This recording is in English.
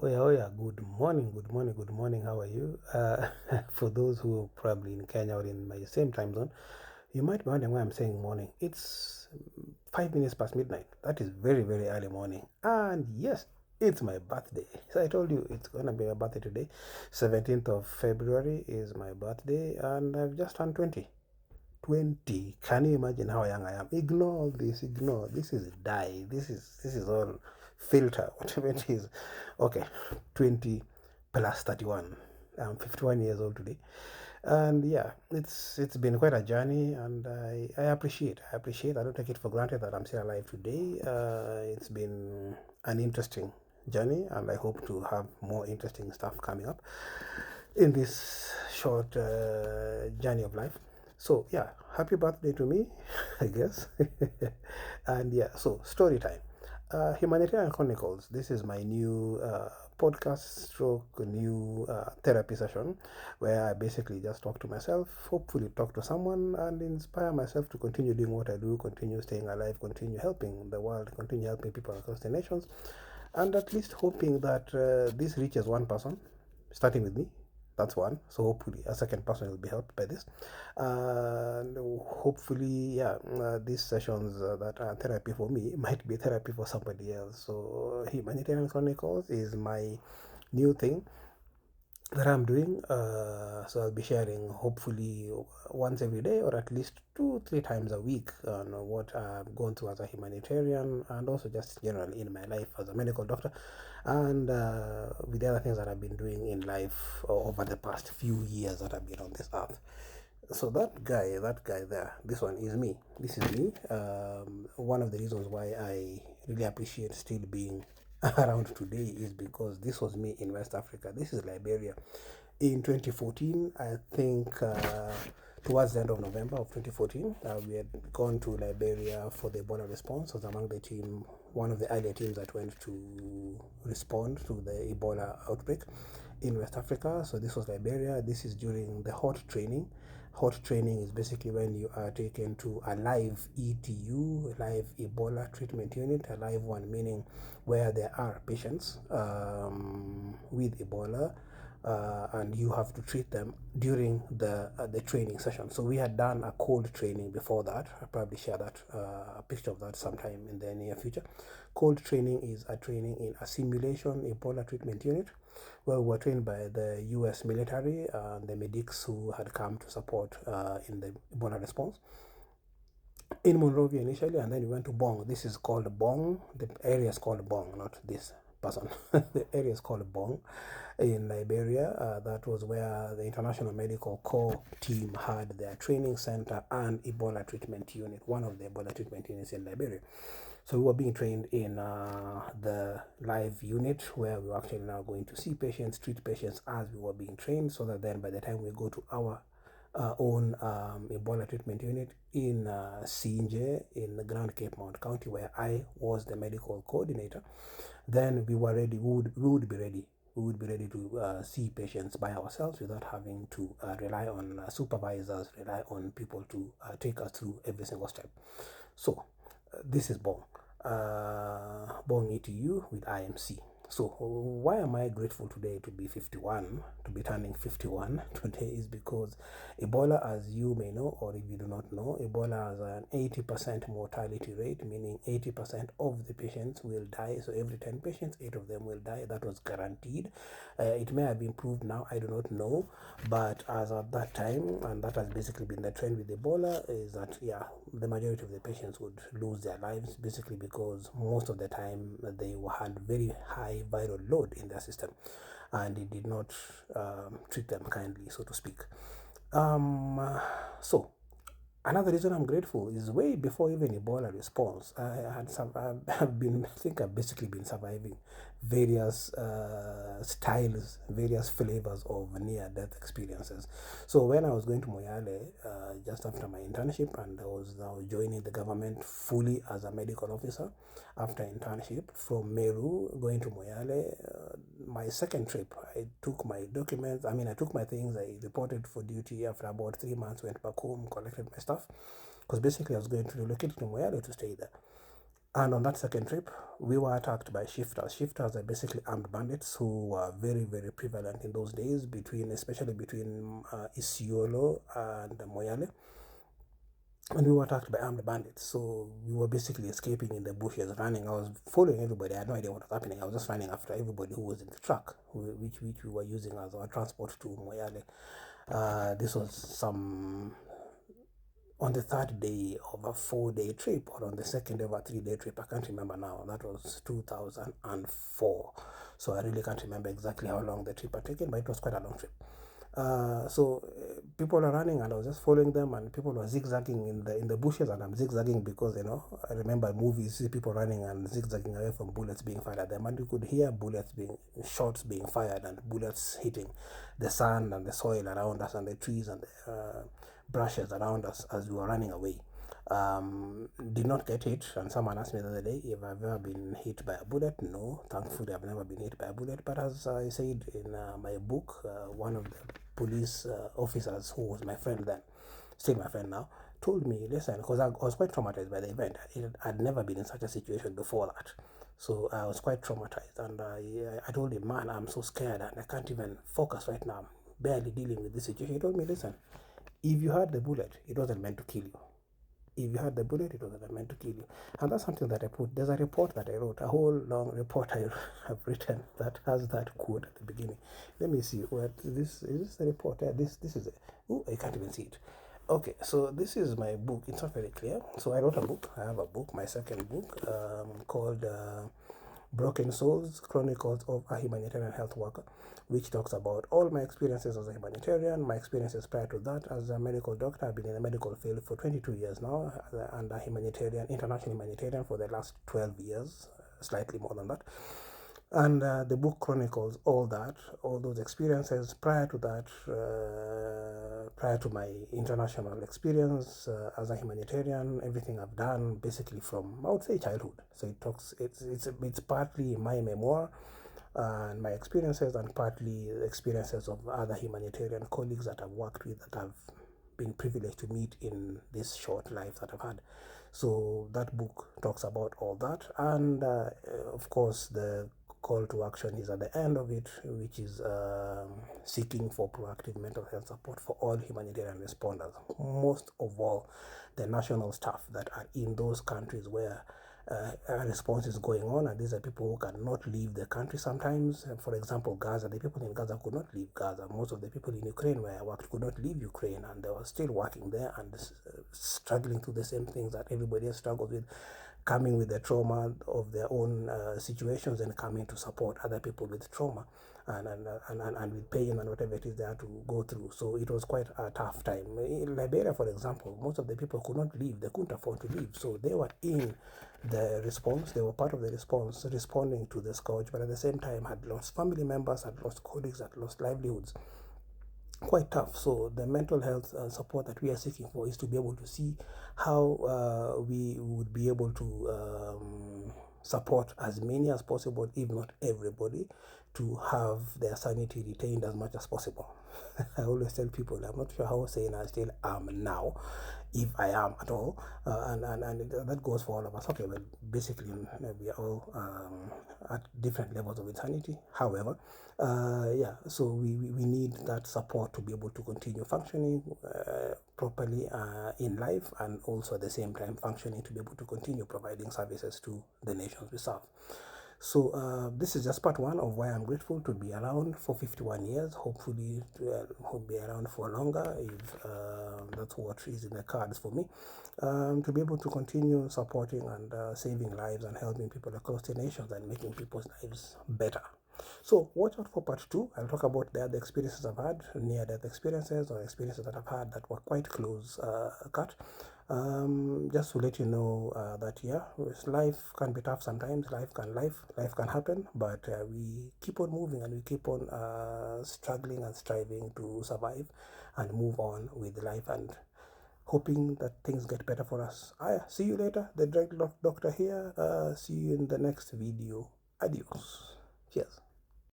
Oh yeah, good morning, good morning, good morning. How are you? For those who are probably in Kenya or in my same time zone, you might be wondering why I'm saying morning. It's 5 minutes past midnight. That is very, very early morning. And yes, it's my birthday. So I told you it's gonna be my birthday today. 17th of February is my birthday, and I've just turned 20. 20. Can you imagine how young I am? Ignore all this, ignore. This is die. This is all filter, whatever it is. Okay, 20 plus 31. I'm 51 years old today. And yeah, it's been quite a journey, and I appreciate. I don't take it for granted that I'm still alive today. It's been an interesting journey, and I hope to have more interesting stuff coming up in this short journey of life. So yeah, happy birthday to me, I guess. And yeah, so story time. Humanitarian Chronicles. This is my new podcast stroke new therapy session where I basically just talk to myself, hopefully talk to someone, and inspire myself to continue doing what I do, continue staying alive, continue helping the world, continue helping people across the nations, and at least hoping that this reaches one person, starting with me. That's one. So hopefully a second person will be helped by this. And hopefully, yeah, these sessions that are therapy for me might be therapy for somebody else. So Humanitarian Chronicles is my new thing that I'm doing. So I'll be sharing hopefully once every day or at least 2, 3 times a week on what I've gone through as a humanitarian and also just generally in my life as a medical doctor and with the other things that I've been doing in life over the past few years that I've been on this earth. So that guy there, this one is me. This is me. One of the reasons why I really appreciate still being around today is because this was me in West Africa. This is Liberia. In 2014, I think towards the end of November of 2014, we had gone to Liberia for the Ebola response. I was among the team, one of the earlier teams that went to respond to the Ebola outbreak in West Africa. So this was Liberia. This is during the hot training. Hot training is basically when you are taken to a live ETU, a live Ebola treatment unit, a live one, meaning where there are patients with Ebola, and you have to treat them during the training session. So we had done a cold training before that. I'll probably share that a picture of that sometime in the near future. Cold training is a training in a simulation Ebola treatment unit where we were trained by the US military and the medics who had come to support in the Ebola response in Monrovia initially, and then we went to Bong. This is called Bong. The area is called Bong, not this person. The area is called Bong in Liberia. That was where the International Medical Corps team had their training center and Ebola treatment unit, one of the Ebola treatment units in Liberia. So we were being trained in the live unit where we were actually now going to see patients, treat patients as we were being trained, so that then by the time we go to our own Ebola treatment unit in Sinje in the Grand Cape Mount County, where I was the medical coordinator, then we were ready. We would be ready. We would be ready to see patients by ourselves without having to rely on supervisors, rely on people to take us through every single step. So this is Bong. Bong ETU with IMC. So why am I grateful today to be 51, to be turning 51 today is because Ebola, as you may know, or if you do not know, Ebola has an 80% mortality rate, meaning 80% of the patients will die. So every 10 patients, 8 of them will die. That was guaranteed. It may have improved now, I do not know. But as at that time, and that has basically been the trend with Ebola, is that, yeah, the majority of the patients would lose their lives basically because most of the time they had very high viral load in their system and it did not treat them kindly, so to speak. So another reason I'm grateful is way before even Ebola response, I think I've basically been surviving various styles, various flavors of near-death experiences. So when I was going to Moyale just after my internship, and I was now joining the government fully as a medical officer after internship from Meru going to Moyale, my second trip, I took my documents, I took my things, I reported for duty after about 3 months, went back home, collected my stuff, because basically I was going to relocate to Moyale to stay there. And on that second trip, we were attacked by shifters. Shifters are basically armed bandits who were very, very prevalent in those days, especially between Isiolo and Moyale. And we were attacked by armed bandits. So we were basically escaping in the bushes, running. I was following everybody. I had no idea what was happening. I was just running after everybody who was in the truck, which we were using as our transport to Moyale. This was on the third day of a 4-day trip, or on the second of a 3-day trip. I can't remember now. That was 2004. So I really can't remember exactly how long the trip had taken, but it was quite a long trip. People are running, and I was just following them, and people were zigzagging in the bushes, and I'm zigzagging because I remember movies, see people running and zigzagging away from bullets being fired at them, and you could hear shots being fired, and bullets hitting the sand and the soil around us and the trees and the brushes around us as we were running away. Did not get hit, and someone asked me the other day if I've ever been hit by a bullet. No, thankfully I've never been hit by a bullet, but as I said in my book, one of the police officers who was my friend then, still my friend now, told me, listen, because I was quite traumatized by the event. I'd never been in such a situation before that. So I was quite traumatized, and I told him, man, I'm so scared and I can't even focus right now. I'm barely dealing with this situation. He told me, listen, if you had the bullet, it wasn't meant to kill you. If you had the bullet, it wasn't meant to kill you. And that's something that I put. There's a report that I wrote, a whole long report I have written that has that quote at the beginning. Let me see. What is this the report? Yeah, this is it. Oh, I can't even see it. Okay, so this is my book. It's not very clear. So I wrote a book. I have a book, my second book, called Broken Souls, Chronicles of a Humanitarian Health Worker, which talks about all my experiences as a humanitarian, my experiences prior to that as a medical doctor. I've been in the medical field for 22 years now, and a humanitarian, international humanitarian for the last 12 years, slightly more than that. And the book chronicles all those experiences prior to that, prior to my international experience as a humanitarian, everything I've done basically from, I would say, childhood. So it's partly my memoir and my experiences, and partly experiences of other humanitarian colleagues that I've worked with, that I've been privileged to meet in this short life that I've had. So that book talks about all that, and of course the call to action is at the end of it, which is seeking for proactive mental health support for all humanitarian responders, most of all the national staff that are in those countries where a response is going on, and these are people who cannot leave the country sometimes. For example, Gaza, the people in Gaza could not leave Gaza. Most of the people in Ukraine where I worked could not leave Ukraine, and they were still working there and struggling through the same things that everybody else struggles with, coming with the trauma of their own situations, and coming to support other people with trauma and with pain and whatever it is they had to go through. So it was quite a tough time. In Liberia, for example, most of the people could not leave. They couldn't afford to leave. So they were in the response. They were part of the response, responding to the scourge, but at the same time had lost family members, had lost colleagues, had lost livelihoods. Quite tough. So the mental health support that we are seeking for is to be able to see how we would be able to support as many as possible, if not everybody, to have their sanity retained as much as possible. I always tell people, I'm not sure how sane I still am now, if I am at all, and that goes for all of us. Okay, well, basically we are all at different levels of insanity. However, yeah, so we need that support to be able to continue functioning properly in life, and also at the same time functioning to be able to continue providing services to the nations we serve. So this is just part one of why I'm grateful to be around for 51 years. Hopefully, will be around for longer if that's what is in the cards for me. To be able to continue supporting and saving lives and helping people across the nations and making people's lives better. So watch out for part two. I'll talk about the other experiences I've had, near-death experiences, or experiences that I've had that were quite close cut. Just to let you know that yeah, life can be tough sometimes. Life can happen, but we keep on moving, and we keep on struggling and striving to survive and move on with life, and hoping that things get better for us. See you later. The Drug Doctor here. See you in the next video. Adios. Cheers.